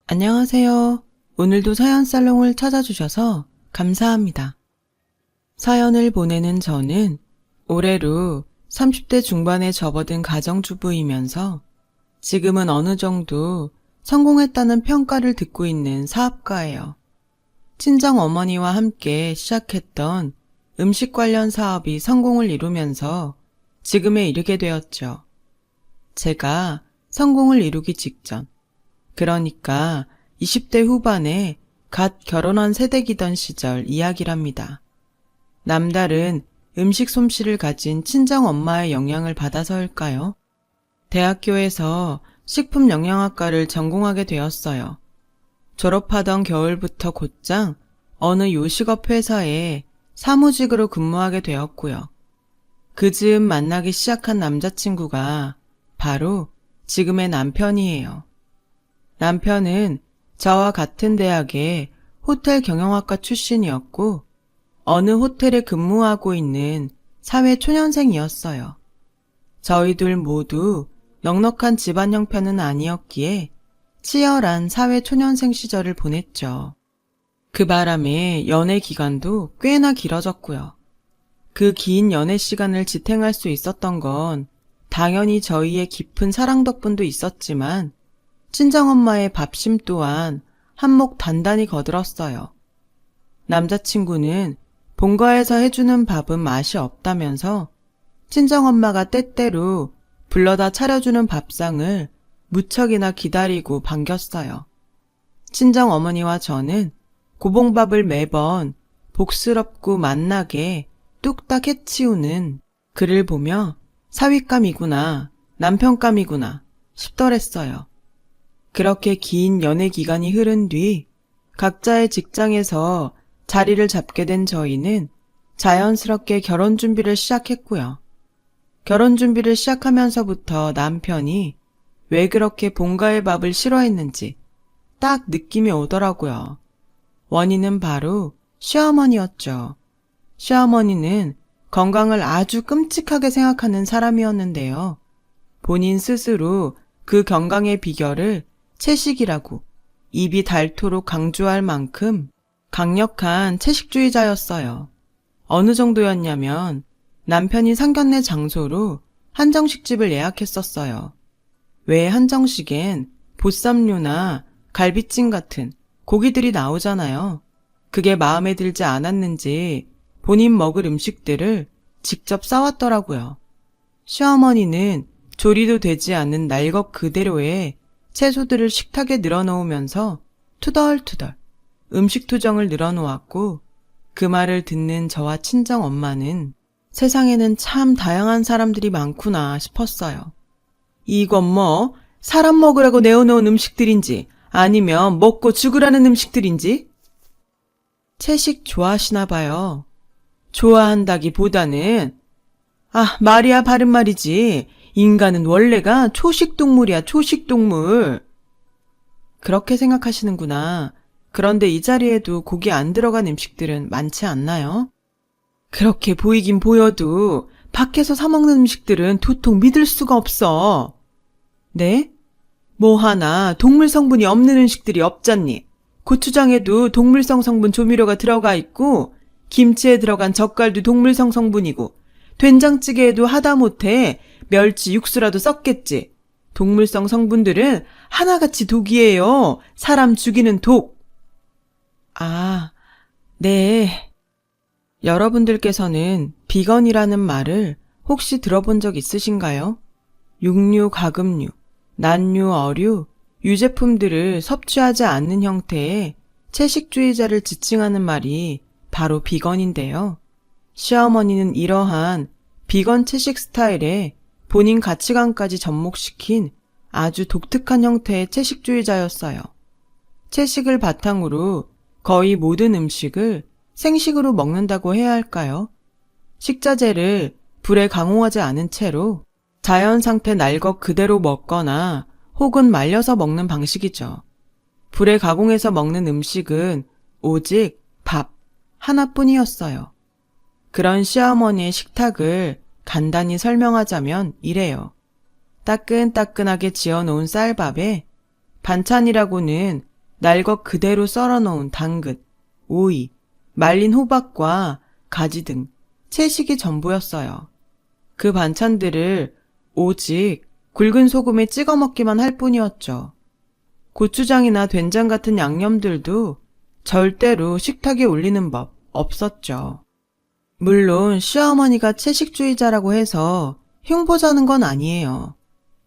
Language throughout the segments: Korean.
안녕하세요. 오늘도 사연 살롱을 찾아주셔서 감사합니다. 사연을 보내는 저는 올해로 30대 중반에 접어든 가정주부이면서 지금은 어느 정도 성공했다는 평가를 듣고 있는 사업가예요. 친정 어머니와 함께 시작했던 음식 관련 사업이 성공을 이루면서 지금에 이르게 되었죠. 제가 성공을 이루기 직전, 그러니까 20대 후반에 갓 결혼한 새댁이던 시절 이야기랍니다. 남다른 음식 솜씨를 가진 친정 엄마의 영향을 받아서일까요? 대학교에서 식품영양학과를 전공하게 되었어요. 졸업하던 겨울부터 곧장 어느 요식업 회사에 사무직으로 근무하게 되었고요. 그 즈음 만나기 시작한 남자친구가 바로 지금의 남편이에요. 남편은 저와 같은 대학의 호텔 경영학과 출신이었고 어느 호텔에 근무하고 있는 사회초년생이었어요. 저희 둘 모두 넉넉한 집안 형편은 아니었기에 치열한 사회초년생 시절을 보냈죠. 그 바람에 연애 기간도 꽤나 길어졌고요. 그 긴 연애 시간을 지탱할 수 있었던 건 당연히 저희의 깊은 사랑 덕분도 있었지만 친정엄마의 밥심 또한 한몫 단단히 거들었어요. 남자친구는 본가에서 해주는 밥은 맛이 없다면서 친정엄마가 때때로 불러다 차려주는 밥상을 무척이나 기다리고 반겼어요. 친정어머니와 저는 고봉밥을 매번 복스럽고 맛나게 뚝딱 해치우는 그를 보며 사윗감이구나, 남편감이구나 싶더랬어요. 그렇게 긴 연애 기간이 흐른 뒤 각자의 직장에서 자리를 잡게 된 저희는 자연스럽게 결혼 준비를 시작했고요. 결혼 준비를 시작하면서부터 남편이 왜 그렇게 본가의 밥을 싫어했는지 딱 느낌이 오더라고요. 원인은 바로 시어머니였죠. 시어머니는 건강을 아주 끔찍하게 생각하는 사람이었는데요. 본인 스스로 그 건강의 비결을 채식이라고 입이 닳도록 강조할 만큼 강력한 채식주의자였어요. 어느 정도였냐면 남편이 상견례 장소로 한정식집을 예약했었어요. 왜 한정식엔 보쌈류나 갈비찜 같은 고기들이 나오잖아요. 그게 마음에 들지 않았는지 본인 먹을 음식들을 직접 싸왔더라고요. 시어머니는 조리도 되지 않는 날것 그대로의 채소들을 식탁에 늘어놓으면서 투덜투덜 음식 투정을 늘어놓았고 그 말을 듣는 저와 친정 엄마는 세상에는 참 다양한 사람들이 많구나 싶었어요. 이건 뭐 사람 먹으라고 내어놓은 음식들인지 아니면 먹고 죽으라는 음식들인지? 채식 좋아하시나 봐요. 좋아한다기보다는 말이야 바른 말이지. 인간은 원래가 초식동물이야, 초식동물. 그렇게 생각하시는구나. 그런데 이 자리에도 고기 안 들어간 음식들은 많지 않나요? 그렇게 보이긴 보여도 밖에서 사 먹는 음식들은 도통 믿을 수가 없어. 네? 뭐 하나 동물 성분이 없는 음식들이 없잖니. 고추장에도 동물성 성분 조미료가 들어가 있고 김치에 들어간 젓갈도 동물성 성분이고 된장찌개에도 하다못해 멸치 육수라도 썼겠지. 동물성 성분들은 하나같이 독이에요. 사람 죽이는 독. 네. 여러분들께서는 비건이라는 말을 혹시 들어본 적 있으신가요? 육류, 가금류, 난류, 어류, 유제품들을 섭취하지 않는 형태의 채식주의자를 지칭하는 말이 바로 비건인데요. 시어머니는 이러한 비건 채식 스타일에 본인 가치관까지 접목시킨 아주 독특한 형태의 채식주의자였어요. 채식을 바탕으로 거의 모든 음식을 생식으로 먹는다고 해야 할까요? 식자재를 불에 강호하지 않은 채로 자연 상태 날것 그대로 먹거나 혹은 말려서 먹는 방식이죠. 불에 가공해서 먹는 음식은 오직 밥 하나뿐이었어요. 그런 시어머니의 식탁을 간단히 설명하자면 이래요. 따끈따끈하게 지어놓은 쌀밥에 반찬이라고는 날 것 그대로 썰어놓은 당근, 오이, 말린 호박과 가지 등 채식이 전부였어요. 그 반찬들을 오직 굵은 소금에 찍어 먹기만 할 뿐이었죠. 고추장이나 된장 같은 양념들도 절대로 식탁에 올리는 법 없었죠. 물론 시어머니가 채식주의자라고 해서 흉보자는 건 아니에요.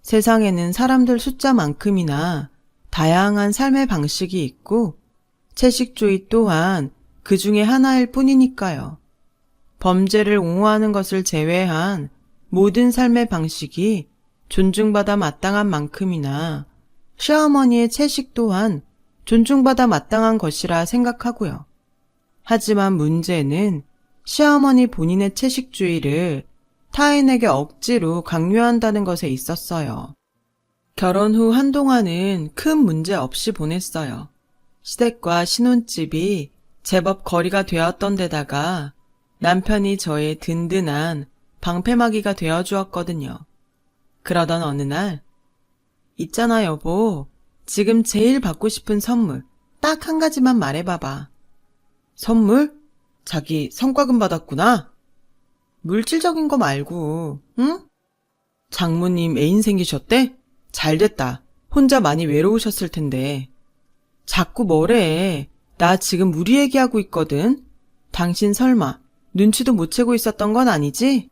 세상에는 사람들 숫자만큼이나 다양한 삶의 방식이 있고 채식주의 또한 그 중에 하나일 뿐이니까요. 범죄를 옹호하는 것을 제외한 모든 삶의 방식이 존중받아 마땅한 만큼이나 시어머니의 채식 또한 존중받아 마땅한 것이라 생각하고요. 하지만 문제는 시어머니 본인의 채식주의를 타인에게 억지로 강요한다는 것에 있었어요. 결혼 후 한동안은 큰 문제 없이 보냈어요. 시댁과 신혼집이 제법 거리가 되었던 데다가 남편이 저의 든든한 방패막이가 되어주었거든요. 그러던 어느 날, 있잖아 여보, 지금 제일 받고 싶은 선물 딱 한 가지만 말해봐봐. 선물? 자기 성과금 받았구나? 물질적인 거 말고, 응? 장모님 애인 생기셨대? 잘됐다. 혼자 많이 외로우셨을 텐데. 자꾸 뭐래. 나 지금 우리 얘기하고 있거든. 당신 설마 눈치도 못 채고 있었던 건 아니지?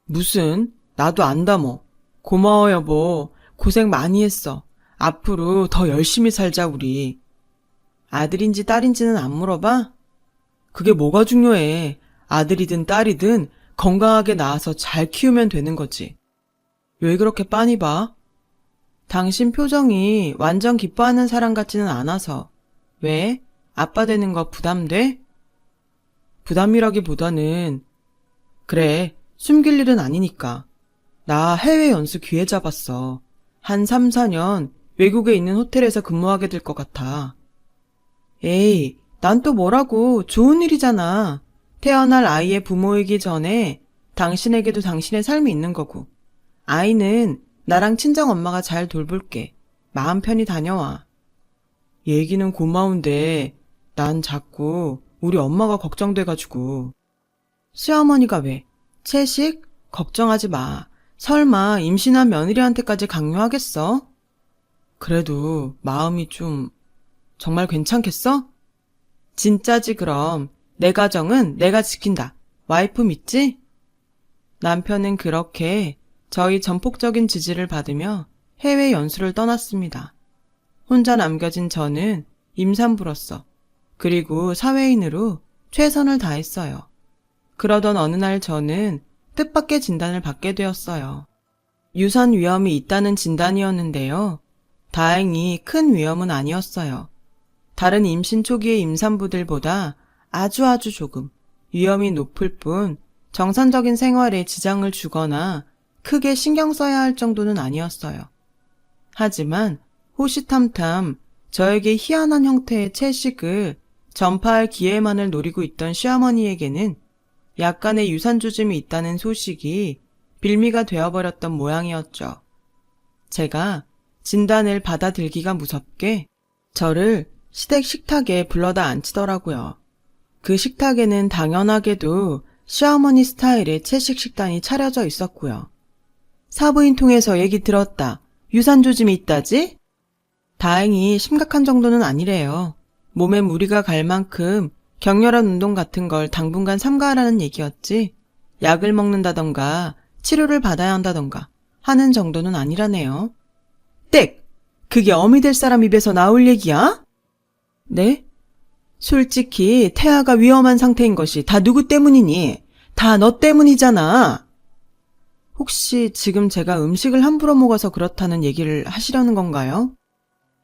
무슨? 나도 안다 뭐. 고마워 여보. 고생 많이 했어. 앞으로 더 열심히 살자 우리. 아들인지 딸인지는 안 물어봐? 그게 뭐가 중요해. 아들이든 딸이든 건강하게 낳아서 잘 키우면 되는 거지. 왜 그렇게 빤히 봐? 당신 표정이 완전 기뻐하는 사람 같지는 않아서. 왜? 아빠 되는 거 부담돼? 부담이라기보다는 그래, 숨길 일은 아니니까. 나 해외 연수 기회 잡았어. 한 3, 4년 외국에 있는 호텔에서 근무하게 될 것 같아. 에이, 난 또 뭐라고. 좋은 일이잖아. 태어날 아이의 부모이기 전에 당신에게도 당신의 삶이 있는 거고. 아이는 나랑 친정엄마가 잘 돌볼게. 마음 편히 다녀와. 얘기는 고마운데 난 자꾸 우리 엄마가 걱정돼가지고. 시어머니가 왜? 채식? 걱정하지 마. 설마 임신한 며느리한테까지 강요하겠어? 그래도 마음이 좀... 정말 괜찮겠어? 진짜지 그럼. 내 가정은 내가 지킨다. 와이프 믿지? 남편은 그렇게 저희 전폭적인 지지를 받으며 해외 연수를 떠났습니다. 혼자 남겨진 저는 임산부로서 그리고 사회인으로 최선을 다했어요. 그러던 어느 날 저는 뜻밖의 진단을 받게 되었어요. 유산 위험이 있다는 진단이었는데요. 다행히 큰 위험은 아니었어요. 다른 임신 초기의 임산부들보다 아주 조금 위험이 높을 뿐 정상적인 생활에 지장을 주거나 크게 신경 써야 할 정도는 아니었어요. 하지만 호시탐탐 저에게 희한한 형태의 채식을 전파할 기회만을 노리고 있던 시어머니에게는 약간의 유산조짐이 있다는 소식이 빌미가 되어버렸던 모양이었죠. 제가 진단을 받아들기가 무섭게 저를 시댁 식탁에 불러다 앉히더라고요. 그 식탁에는 당연하게도 시어머니 스타일의 채식 식단이 차려져 있었고요. 사부인 통해서 얘기 들었다. 유산조짐이 있다지? 다행히 심각한 정도는 아니래요. 몸에 무리가 갈 만큼 격렬한 운동 같은 걸 당분간 삼가하라는 얘기였지 약을 먹는다던가 치료를 받아야 한다던가 하는 정도는 아니라네요. 땡! 그게 어미 될 사람 입에서 나올 얘기야? 네? 솔직히 태아가 위험한 상태인 것이 다 누구 때문이니? 다 너 때문이잖아. 혹시 지금 제가 음식을 함부로 먹어서 그렇다는 얘기를 하시려는 건가요?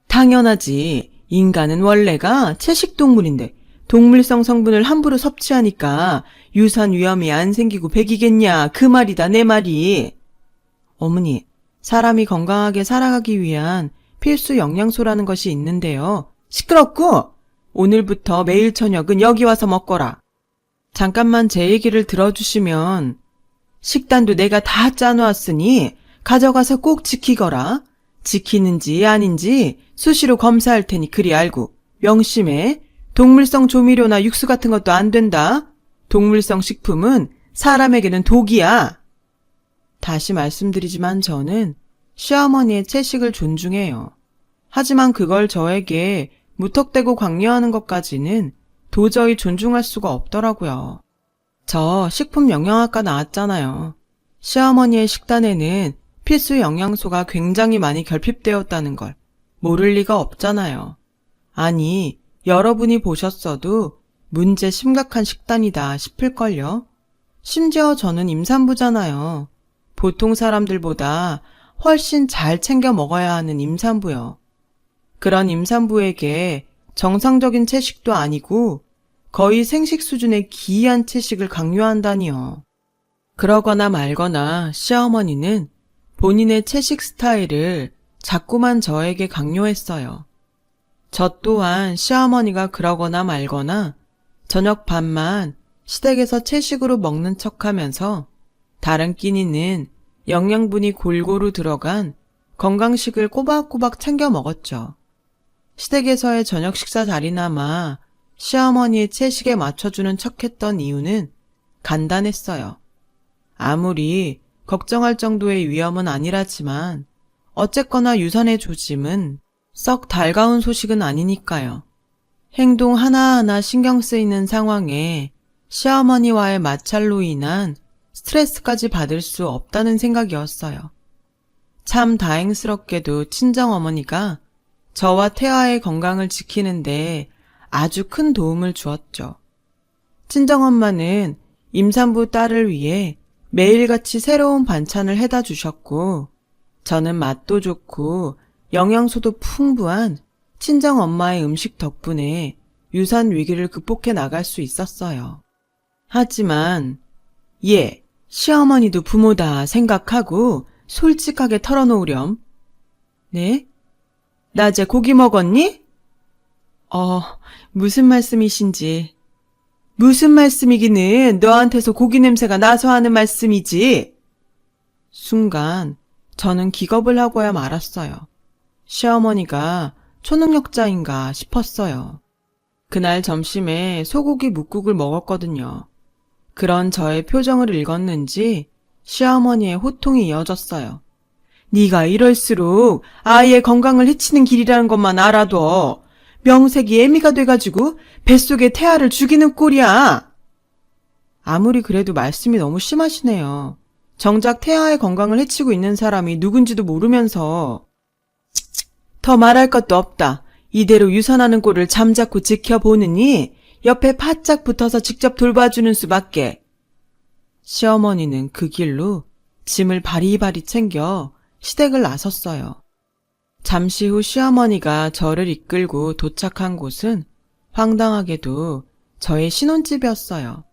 당연하지. 인간은 원래가 채식동물인데 동물성 성분을 함부로 섭취하니까 유산 위험이 안 생기고 백이겠냐. 그 말이다 내 말이. 어머니, 사람이 건강하게 살아가기 위한 필수 영양소라는 것이 있는데요. 시끄럽고 오늘부터 매일 저녁은 여기 와서 먹거라. 잠깐만 제 얘기를 들어주시면 식단도 내가 다 짜놓았으니 가져가서 꼭 지키거라. 지키는지 아닌지 수시로 검사할 테니 그리 알고 명심해. 동물성 조미료나 육수 같은 것도 안 된다. 동물성 식품은 사람에게는 독이야. 다시 말씀드리지만 저는 시어머니의 채식을 존중해요. 하지만 그걸 저에게 무턱대고 강요하는 것까지는 도저히 존중할 수가 없더라고요. 저 식품 영양학과 나왔잖아요. 시어머니의 식단에는 필수 영양소가 굉장히 많이 결핍되었다는 걸 모를 리가 없잖아요. 아니, 여러분이 보셨어도 문제 심각한 식단이다 싶을걸요. 심지어 저는 임산부잖아요. 보통 사람들보다 훨씬 잘 챙겨 먹어야 하는 임산부요. 그런 임산부에게 정상적인 채식도 아니고 거의 생식 수준의 기이한 채식을 강요한다니요. 그러거나 말거나 시어머니는 본인의 채식 스타일을 자꾸만 저에게 강요했어요. 저 또한 시어머니가 그러거나 말거나 저녁 밥만 시댁에서 채식으로 먹는 척하면서 다른 끼니는 영양분이 골고루 들어간 건강식을 꼬박꼬박 챙겨 먹었죠. 시댁에서의 저녁 식사 자리나마 시어머니의 채식에 맞춰주는 척했던 이유는 간단했어요. 아무리 걱정할 정도의 위험은 아니라지만 어쨌거나 유산의 조짐은 썩 달가운 소식은 아니니까요. 행동 하나하나 신경 쓰이는 상황에 시어머니와의 마찰로 인한 스트레스까지 받을 수 없다는 생각이었어요. 참 다행스럽게도 친정어머니가 저와 태아의 건강을 지키는데 아주 큰 도움을 주었죠. 친정엄마는 임산부 딸을 위해 매일같이 새로운 반찬을 해다 주셨고, 저는 맛도 좋고 영양소도 풍부한 친정엄마의 음식 덕분에 유산 위기를 극복해 나갈 수 있었어요. 하지만 시어머니도 부모다 생각하고 솔직하게 털어놓으렴. 네? 낮에 고기 먹었니? 무슨 말씀이신지. 무슨 말씀이기는 너한테서 고기 냄새가 나서 하는 말씀이지. 순간 저는 기겁을 하고야 말았어요. 시어머니가 초능력자인가 싶었어요. 그날 점심에 소고기 뭇국을 먹었거든요. 그런 저의 표정을 읽었는지 시어머니의 호통이 이어졌어요. 네가 이럴수록 아이의 건강을 해치는 길이라는 것만 알아둬. 명색이 애미가 돼가지고 뱃속에 태아를 죽이는 꼴이야. 아무리 그래도 말씀이 너무 심하시네요. 정작 태아의 건강을 해치고 있는 사람이 누군지도 모르면서. 더 말할 것도 없다. 이대로 유산하는 꼴을 잠자코 지켜보느니 옆에 바짝 붙어서 직접 돌봐주는 수밖에. 시어머니는 그 길로 짐을 바리바리 챙겨 시댁을 나섰어요. 잠시 후 시어머니가 저를 이끌고 도착한 곳은 황당하게도 저의 신혼집이었어요.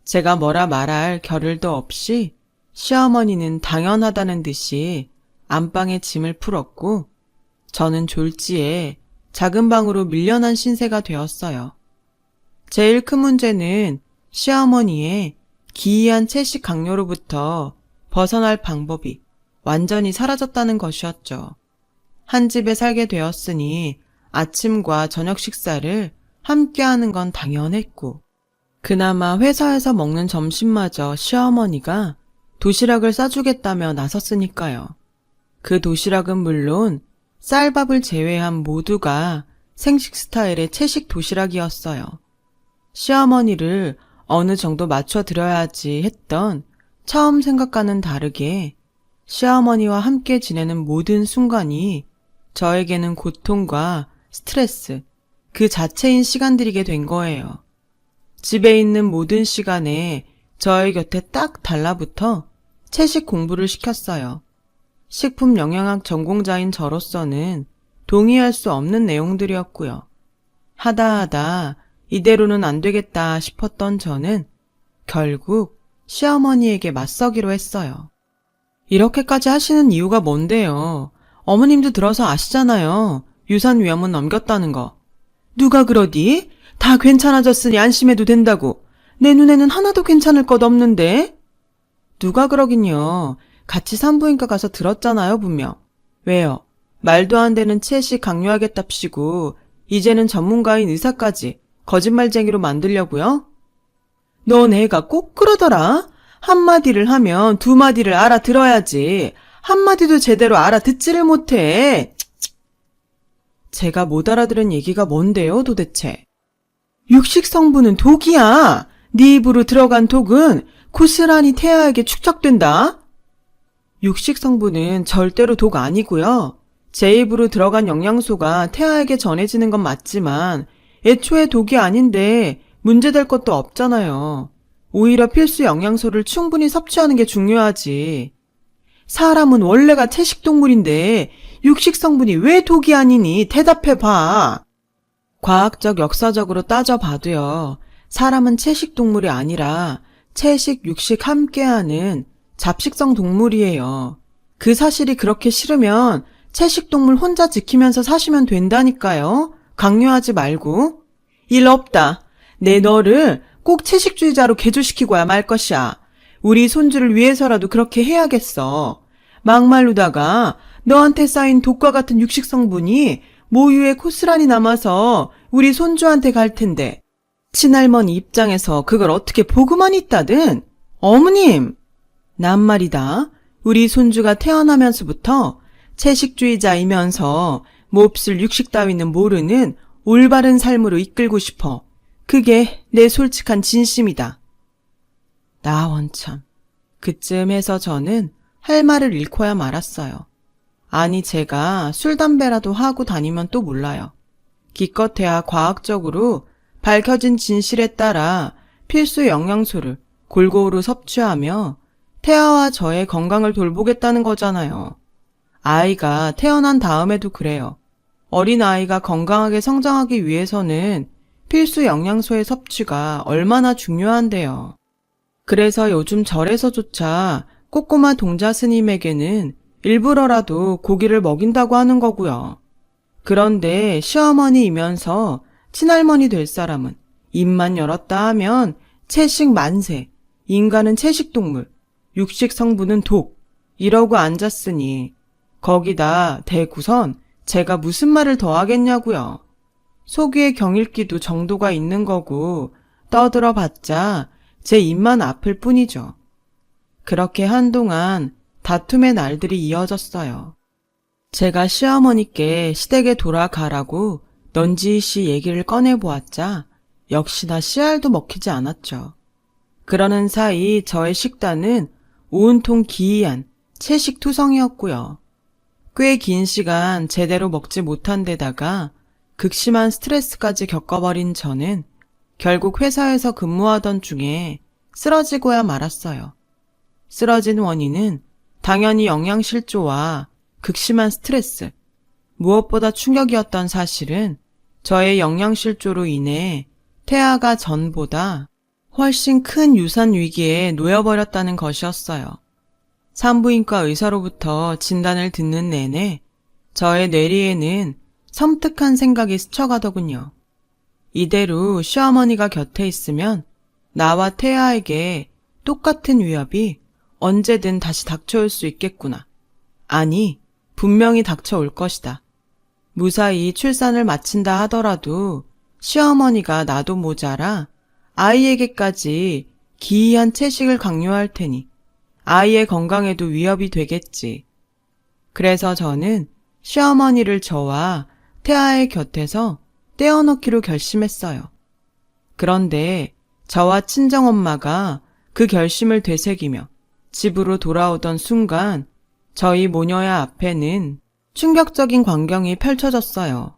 제가 뭐라 말할 겨를도 없이 시어머니는 당연하다는 듯이 안방에 짐을 풀었고 저는 졸지에 작은 방으로 밀려난 신세가 되었어요. 제일 큰 문제는 시어머니의 기이한 채식 강요로부터 벗어날 방법이 완전히 사라졌다는 것이었죠. 한 집에 살게 되었으니 아침과 저녁 식사를 함께 하는 건 당연했고, 그나마 회사에서 먹는 점심마저 시어머니가 도시락을 싸주겠다며 나섰으니까요. 그 도시락은 물론 쌀밥을 제외한 모두가 생식 스타일의 채식 도시락이었어요. 시어머니를 어느 정도 맞춰드려야지 했던 처음 생각과는 다르게 시어머니와 함께 지내는 모든 순간이 저에게는 고통과 스트레스, 그 자체인 시간들이게 된 거예요. 집에 있는 모든 시간에 저의 곁에 딱 달라붙어 채식 공부를 시켰어요. 식품 영양학 전공자인 저로서는 동의할 수 없는 내용들이었고요. 하다 이대로는 안 되겠다 싶었던 저는 결국 시어머니에게 맞서기로 했어요. 이렇게까지 하시는 이유가 뭔데요? 어머님도 들어서 아시잖아요. 유산 위험은 넘겼다는 거. 누가 그러디? 다 괜찮아졌으니 안심해도 된다고. 내 눈에는 하나도 괜찮을 것 없는데? 누가 그러긴요. 같이 산부인과 가서 들었잖아요, 분명. 왜요? 말도 안 되는 채식 강요하겠답시고 이제는 전문가인 의사까지 거짓말쟁이로 만들려고요? 넌 애가 꼭 그러더라. 한마디를 하면 두 마디를 알아들어야지. 한마디도 제대로 알아듣지를 못해. 제가 못 알아들은 얘기가 뭔데요, 도대체? 육식 성분은 독이야. 네 입으로 들어간 독은 고스란히 태아에게 축적된다. 육식 성분은 절대로 독 아니고요. 제 입으로 들어간 영양소가 태아에게 전해지는 건 맞지만 애초에 독이 아닌데 문제될 것도 없잖아요. 오히려 필수 영양소를 충분히 섭취하는 게 중요하지. 사람은 원래가 채식동물인데 육식 성분이 왜 독이 아니니? 대답해봐. 과학적 역사적으로 따져봐도요. 사람은 채식동물이 아니라 채식, 육식 함께하는 잡식성 동물이에요. 그 사실이 그렇게 싫으면 채식동물 혼자 지키면서 사시면 된다니까요. 강요하지 말고. 일 없다. 내 너를 꼭 채식주의자로 개조시키고야 말 것이야. 우리 손주를 위해서라도 그렇게 해야겠어. 막말로다가 너한테 쌓인 독과 같은 육식 성분이 모유에 고스란히 남아서 우리 손주한테 갈 텐데 친할머니 입장에서 그걸 어떻게 보고만 있다든. 어머님! 난 말이다. 우리 손주가 태어나면서부터 채식주의자이면서 몹쓸 육식 따위는 모르는 올바른 삶으로 이끌고 싶어. 그게 내 솔직한 진심이다. 나 원참. 그쯤에서 저는 할 말을 잃고야 말았어요. 아니 제가 술, 담배라도 하고 다니면 또 몰라요. 기껏해야 과학적으로 밝혀진 진실에 따라 필수 영양소를 골고루 섭취하며 태아와 저의 건강을 돌보겠다는 거잖아요. 아이가 태어난 다음에도 그래요. 어린아이가 건강하게 성장하기 위해서는 필수 영양소의 섭취가 얼마나 중요한데요. 그래서 요즘 절에서조차 꼬꼬마 동자 스님에게는 일부러라도 고기를 먹인다고 하는 거고요. 그런데 시어머니이면서 친할머니 될 사람은 입만 열었다 하면 채식 만세, 인간은 채식동물, 육식 성분은 독, 이러고 앉았으니 거기다 대구선 제가 무슨 말을 더 하겠냐고요. 속위의 경읽기도 정도가 있는 거고 떠들어봤자 제 입만 아플 뿐이죠. 그렇게 한동안 다툼의 날들이 이어졌어요. 제가 시어머니께 시댁에 돌아가라고 넌지시 얘기를 꺼내보았자 역시나 씨알도 먹히지 않았죠. 그러는 사이 저의 식단은 온통 기이한 채식투성이었고요. 꽤 긴 시간 제대로 먹지 못한 데다가 극심한 스트레스까지 겪어버린 저는 결국 회사에서 근무하던 중에 쓰러지고야 말았어요. 쓰러진 원인은 당연히 영양실조와 극심한 스트레스, 무엇보다 충격이었던 사실은 저의 영양실조로 인해 태아가 전보다 훨씬 큰 유산 위기에 놓여버렸다는 것이었어요. 산부인과 의사로부터 진단을 듣는 내내 저의 뇌리에는 섬뜩한 생각이 스쳐가더군요. 이대로 시어머니가 곁에 있으면 나와 태아에게 똑같은 위협이 언제든 다시 닥쳐올 수 있겠구나. 아니, 분명히 닥쳐올 것이다. 무사히 출산을 마친다 하더라도 시어머니가 나도 모자라 아이에게까지 기이한 채식을 강요할 테니 아이의 건강에도 위협이 되겠지. 그래서 저는 시어머니를 저와 태아의 곁에서 떼어놓기로 결심했어요. 그런데 저와 친정엄마가 그 결심을 되새기며 집으로 돌아오던 순간 저희 모녀야 앞에는 충격적인 광경이 펼쳐졌어요.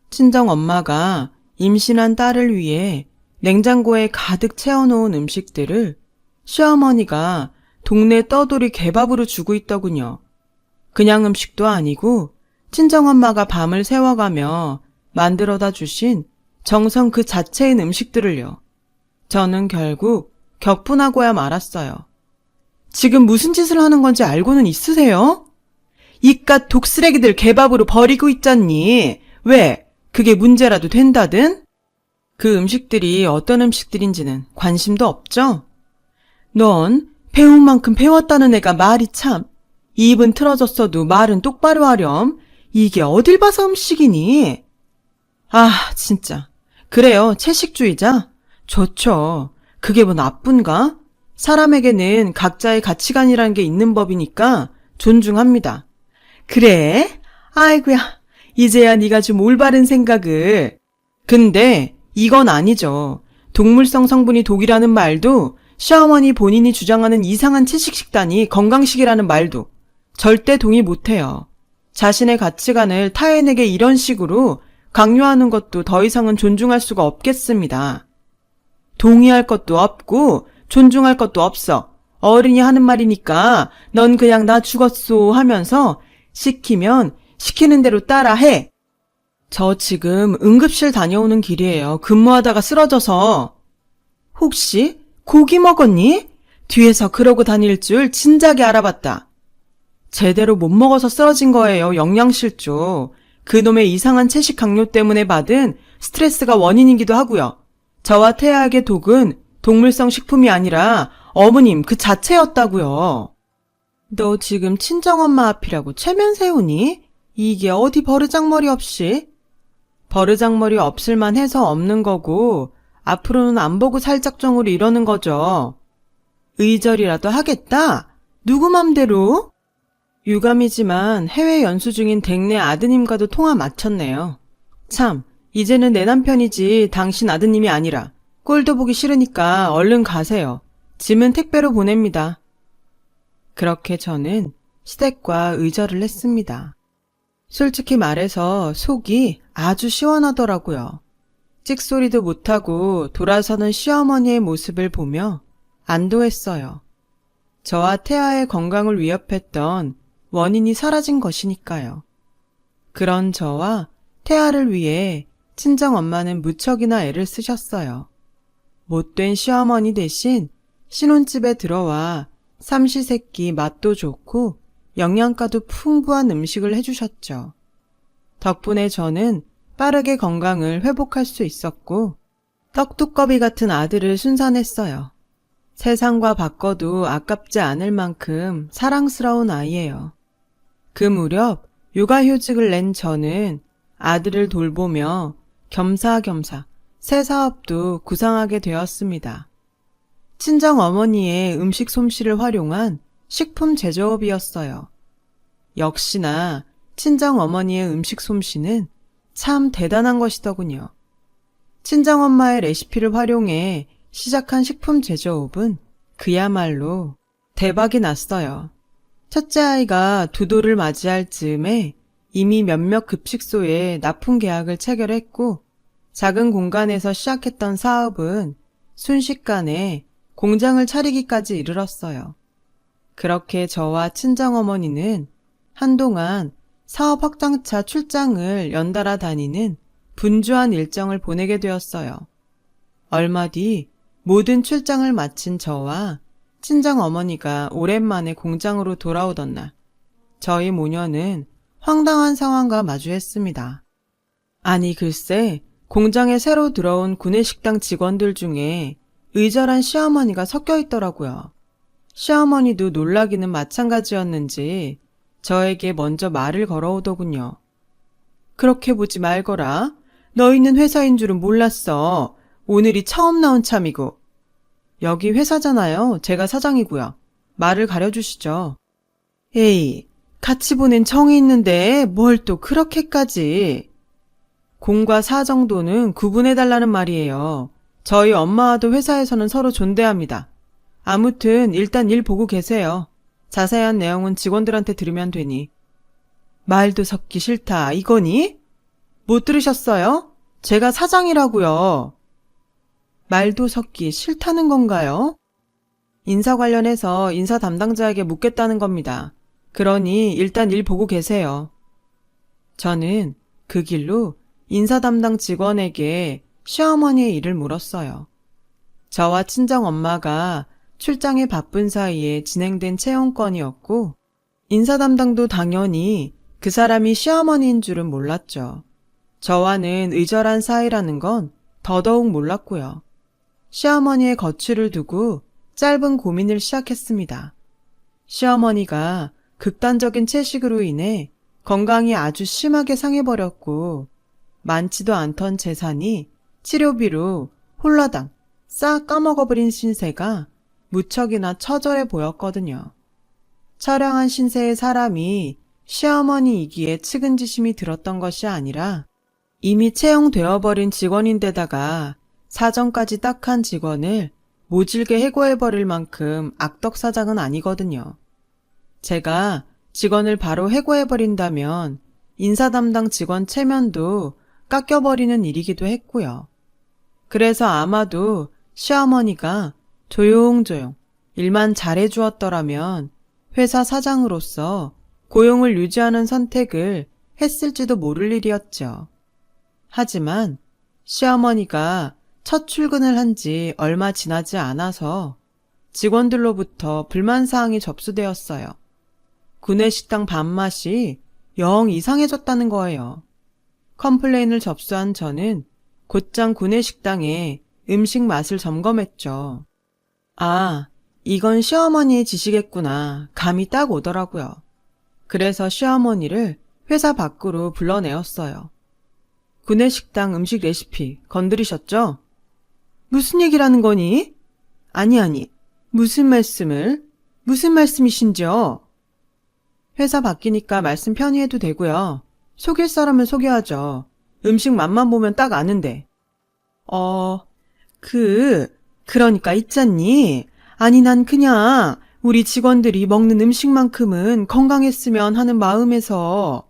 친정엄마가 임신한 딸을 위해 냉장고에 가득 채워놓은 음식들을 시어머니가 동네 떠돌이 개밥으로 주고 있더군요. 그냥 음식도 아니고 친정엄마가 밤을 새워가며 만들어다 주신 정성 그 자체인 음식들을요. 저는 결국 격분하고야 말았어요. 지금 무슨 짓을 하는 건지 알고는 있으세요? 이깟 독쓰레기들 개밥으로 버리고 있잖니. 왜? 그게 문제라도 된다든? 그 음식들이 어떤 음식들인지는 관심도 없죠? 넌 배운 만큼 배웠다는 애가 말이 참. 입은 틀어졌어도 말은 똑바로 하렴. 이게 어딜 봐서 음식이니? 아, 진짜. 그래요, 채식주의자? 좋죠. 그게 뭐 나쁜가? 사람에게는 각자의 가치관이라는 게 있는 법이니까 존중합니다. 그래? 아이고야, 이제야 네가 좀 올바른 생각을. 근데 이건 아니죠. 동물성 성분이 독이라는 말도, 시어머니 본인이 주장하는 이상한 채식 식단이 건강식이라는 말도 절대 동의 못해요. 자신의 가치관을 타인에게 이런 식으로 강요하는 것도 더 이상은 존중할 수가 없겠습니다. 동의할 것도 없고 존중할 것도 없어. 어른이 하는 말이니까 넌 그냥 나 죽었소 하면서 시키면 시키는 대로 따라해. 저 지금 응급실 다녀오는 길이에요. 근무하다가 쓰러져서. 혹시 고기 먹었니? 뒤에서 그러고 다닐 줄 진작에 알아봤다. 제대로 못 먹어서 쓰러진 거예요. 영양실조. 그놈의 이상한 채식 강요 때문에 받은 스트레스가 원인이기도 하고요. 저와 태아에게 독은 동물성 식품이 아니라 어머님 그 자체였다고요. 너 지금 친정엄마 앞이라고 체면 세우니? 이게 어디 버르장머리 없이? 버르장머리 없을만 해서 없는 거고 앞으로는 안 보고 살짝정으로 이러는 거죠. 의절이라도 하겠다? 누구 맘대로? 유감이지만 해외 연수 중인 댁내 아드님과도 통화 마쳤네요. 참, 이제는 내 남편이지 당신 아드님이 아니라 꼴도 보기 싫으니까 얼른 가세요. 짐은 택배로 보냅니다. 그렇게 저는 시댁과 의절을 했습니다. 솔직히 말해서 속이 아주 시원하더라고요. 찍소리도 못하고 돌아서는 시어머니의 모습을 보며 안도했어요. 저와 태아의 건강을 위협했던 원인이 사라진 것이니까요. 그런 저와 태아를 위해 친정엄마는 무척이나 애를 쓰셨어요. 못된 시어머니 대신 신혼집에 들어와 삼시세끼 맛도 좋고 영양가도 풍부한 음식을 해주셨죠. 덕분에 저는 빠르게 건강을 회복할 수 있었고 떡두꺼비 같은 아들을 순산했어요. 세상과 바꿔도 아깝지 않을 만큼 사랑스러운 아이예요. 그 무렵 육아휴직을 낸 저는 아들을 돌보며 겸사겸사 새 사업도 구상하게 되었습니다. 친정어머니의 음식 솜씨를 활용한 식품 제조업이었어요. 역시나 친정어머니의 음식 솜씨는 참 대단한 것이더군요. 친정엄마의 레시피를 활용해 시작한 식품 제조업은 그야말로 대박이 났어요. 첫째 아이가 2돌을 맞이할 즈음에 이미 몇몇 급식소에 납품 계약을 체결했고 작은 공간에서 시작했던 사업은 순식간에 공장을 차리기까지 이르렀어요. 그렇게 저와 친정어머니는 한동안 사업 확장차 출장을 연달아 다니는 분주한 일정을 보내게 되었어요. 얼마 뒤 모든 출장을 마친 저와 친정어머니가 오랜만에 공장으로 돌아오던 날, 저희 모녀는 황당한 상황과 마주했습니다. 아니 글쎄, 공장에 새로 들어온 구내식당 직원들 중에 의절한 시어머니가 섞여 있더라고요. 시어머니도 놀라기는 마찬가지였는지 저에게 먼저 말을 걸어오더군요. 그렇게 보지 말거라. 너희는 회사인 줄은 몰랐어. 오늘이 처음 나온 참이고. 여기 회사잖아요. 제가 사장이고요. 말을 가려주시죠. 에이, 같이 보낸 정이 있는데 뭘 또 그렇게까지. 공과 사 정도는 구분해달라는 말이에요. 저희 엄마와도 회사에서는 서로 존대합니다. 아무튼 일단 일 보고 계세요. 자세한 내용은 직원들한테 들으면 되니. 말도 섞기 싫다 이거니? 못 들으셨어요? 제가 사장이라고요. 말도 섞기 싫다는 건가요? 인사 관련해서 인사 담당자에게 묻겠다는 겁니다. 그러니 일단 일 보고 계세요. 저는 그 길로 인사 담당 직원에게 시어머니의 일을 물었어요. 저와 친정엄마가 출장에 바쁜 사이에 진행된 채용건이었고 인사 담당도 당연히 그 사람이 시어머니인 줄은 몰랐죠. 저와는 의절한 사이라는 건 더더욱 몰랐고요. 시어머니의 거취를 두고 짧은 고민을 시작했습니다. 시어머니가 극단적인 채식으로 인해 건강이 아주 심하게 상해버렸고 많지도 않던 재산이 치료비로 홀라당 싹 까먹어버린 신세가 무척이나 처절해 보였거든요. 처량한 신세의 사람이 시어머니이기에 측은지심이 들었던 것이 아니라 이미 채용되어버린 직원인데다가 사정까지 딱한 직원을 모질게 해고해버릴 만큼 악덕사장은 아니거든요. 제가 직원을 바로 해고해버린다면 인사 담당 직원 체면도 깎여버리는 일이기도 했고요. 그래서 아마도 시어머니가 조용조용 일만 잘해주었더라면 회사 사장으로서 고용을 유지하는 선택을 했을지도 모를 일이었죠. 하지만 시어머니가 첫 출근을 한 지 얼마 지나지 않아서 직원들로부터 불만사항이 접수되었어요. 구내식당 밥맛이 영 이상해졌다는 거예요. 컴플레인을 접수한 저는 곧장 구내식당의 음식 맛을 점검했죠. 아, 이건 시어머니의 지시겠구나. 감이 딱 오더라고요. 그래서 시어머니를 회사 밖으로 불러내었어요. 구내식당 음식 레시피 건드리셨죠? 무슨 얘기라는 거니? 아니, 무슨 말씀이신지요? 회사 바뀌니까 말씀 편히 해도 되고요. 속일 사람은 속여야죠. 음식 맛만 보면 딱 아는데. 그러니까 있잖니. 아니 난 그냥 우리 직원들이 먹는 음식만큼은 건강했으면 하는 마음에서.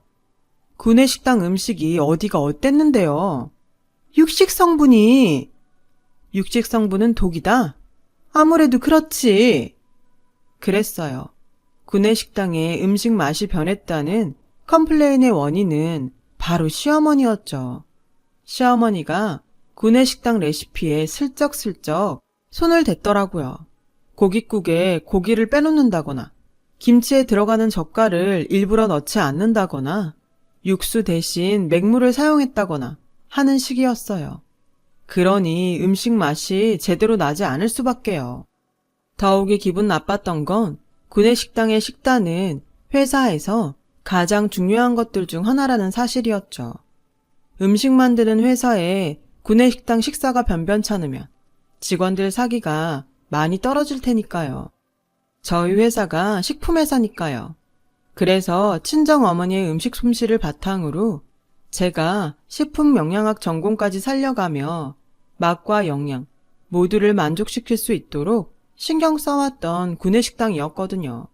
구내식당 음식이 어디가 어땠는데요? 육식 성분은 독이다? 아무래도 그렇지. 그랬어요. 구내식당의 음식 맛이 변했다는 컴플레인의 원인은 바로 시어머니였죠. 시어머니가 구내식당 레시피에 슬쩍슬쩍 손을 댔더라고요. 고깃국에 고기를 빼놓는다거나 김치에 들어가는 젓갈을 일부러 넣지 않는다거나 육수 대신 맹물을 사용했다거나 하는 식이었어요. 그러니 음식 맛이 제대로 나지 않을 수밖에요. 더욱이 기분 나빴던 건 구내식당의 식단은 회사에서 가장 중요한 것들 중 하나라는 사실이었죠. 음식 만드는 회사에 구내식당 식사가 변변찮으면 직원들 사기가 많이 떨어질 테니까요. 저희 회사가 식품회사니까요. 그래서 친정어머니의 음식 솜씨를 바탕으로 제가 식품영양학 전공까지 살려가며 맛과 영양 모두를 만족시킬 수 있도록 신경 써왔던 구내식당이었거든요.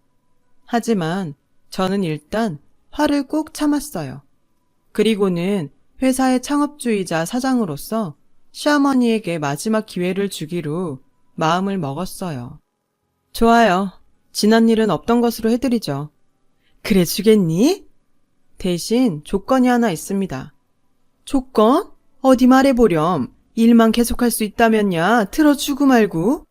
하지만 저는 일단 화를 꾹 참았어요. 그리고는 회사의 창업주이자 사장으로서 시어머니에게 마지막 기회를 주기로 마음을 먹었어요. 좋아요. 지난 일은 없던 것으로 해드리죠. 그래 주겠니? 대신 조건이 하나 있습니다. 조건? 어디 말해보렴. 일만 계속할 수 있다면야 틀어주고 말고.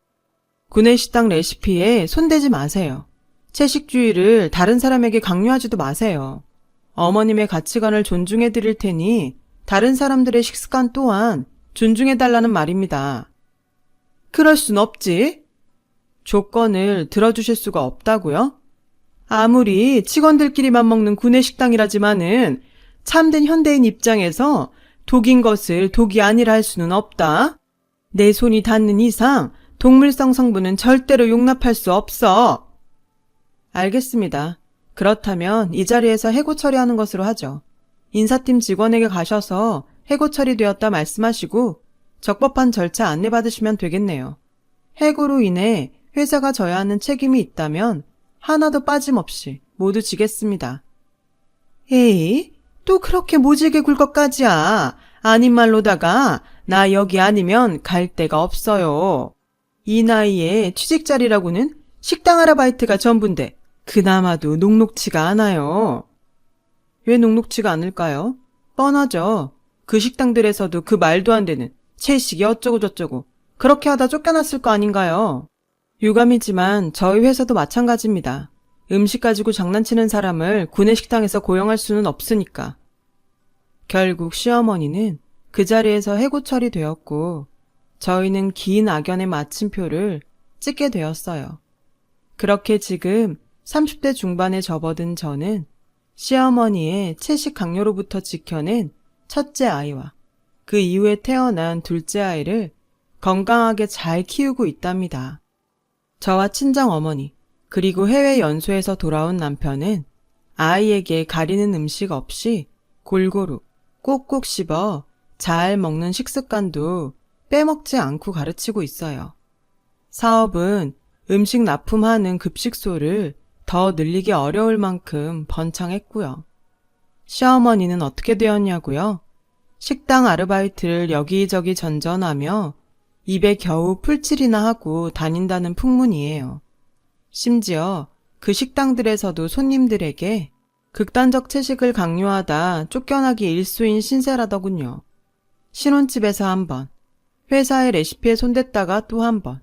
구내식당 레시피에 손대지 마세요. 채식주의를 다른 사람에게 강요하지도 마세요. 어머님의 가치관을 존중해 드릴 테니 다른 사람들의 식습관 또한 존중해 달라는 말입니다. 그럴 순 없지. 조건을 들어주실 수가 없다고요? 아무리 직원들끼리만 먹는 구내식당이라지만은 참된 현대인 입장에서 독인 것을 독이 아니라 할 수는 없다. 내 손이 닿는 이상 동물성 성분은 절대로 용납할 수 없어. 알겠습니다. 그렇다면 이 자리에서 해고 처리하는 것으로 하죠. 인사팀 직원에게 가셔서 해고 처리되었다 말씀하시고 적법한 절차 안내받으시면 되겠네요. 해고로 인해 회사가 져야 하는 책임이 있다면 하나도 빠짐없이 모두 지겠습니다. 에이, 또 그렇게 모질게 굴 것까지야. 아닌 말로다가 나 여기 아니면 갈 데가 없어요. 이 나이에 취직 자리라고는 식당 아르바이트가 전부인데 그나마도 녹록치가 않아요. 왜 녹록치가 않을까요? 뻔하죠. 그 식당들에서도 그 말도 안 되는 채식이 어쩌고저쩌고 그렇게 하다 쫓겨났을 거 아닌가요? 유감이지만 저희 회사도 마찬가지입니다. 음식 가지고 장난치는 사람을 구내식당에서 고용할 수는 없으니까. 결국 시어머니는 그 자리에서 해고 처리되었고 저희는 긴 악연의 마침표를 찍게 되었어요. 그렇게 지금 30대 중반에 접어든 저는 시어머니의 채식 강요로부터 지켜낸 첫째 아이와 그 이후에 태어난 둘째 아이를 건강하게 잘 키우고 있답니다. 저와 친정 어머니, 그리고 해외 연수에서 돌아온 남편은 아이에게 가리는 음식 없이 골고루 꼭꼭 씹어 잘 먹는 식습관도 빼먹지 않고 가르치고 있어요. 사업은 음식 납품하는 급식소를 더 늘리기 어려울 만큼 번창했고요. 시어머니는 어떻게 되었냐고요? 식당 아르바이트를 여기저기 전전하며 입에 겨우 풀칠이나 하고 다닌다는 풍문이에요. 심지어 그 식당들에서도 손님들에게 극단적 채식을 강요하다 쫓겨나기 일쑤인 신세라더군요. 신혼집에서 한 번, 회사의 레시피에 손댔다가 또 한 번,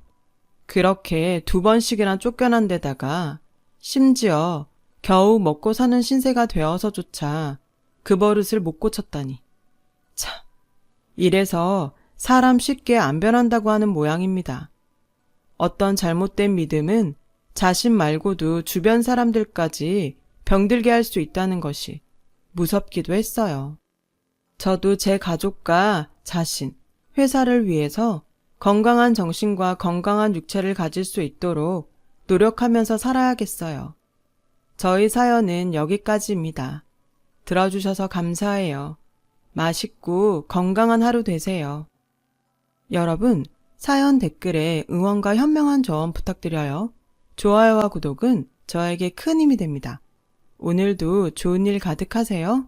그렇게 2번씩이나 쫓겨난 데다가 심지어 겨우 먹고 사는 신세가 되어서조차 그 버릇을 못 고쳤다니. 참, 이래서 사람 쉽게 안 변한다고 하는 모양입니다. 어떤 잘못된 믿음은 자신 말고도 주변 사람들까지 병들게 할 수 있다는 것이 무섭기도 했어요. 저도 제 가족과 자신, 회사를 위해서 건강한 정신과 건강한 육체를 가질 수 있도록 노력하면서 살아야겠어요. 저희 사연은 여기까지입니다. 들어주셔서 감사해요. 맛있고 건강한 하루 되세요. 여러분, 사연 댓글에 응원과 현명한 조언 부탁드려요. 좋아요와 구독은 저에게 큰 힘이 됩니다. 오늘도 좋은 일 가득하세요.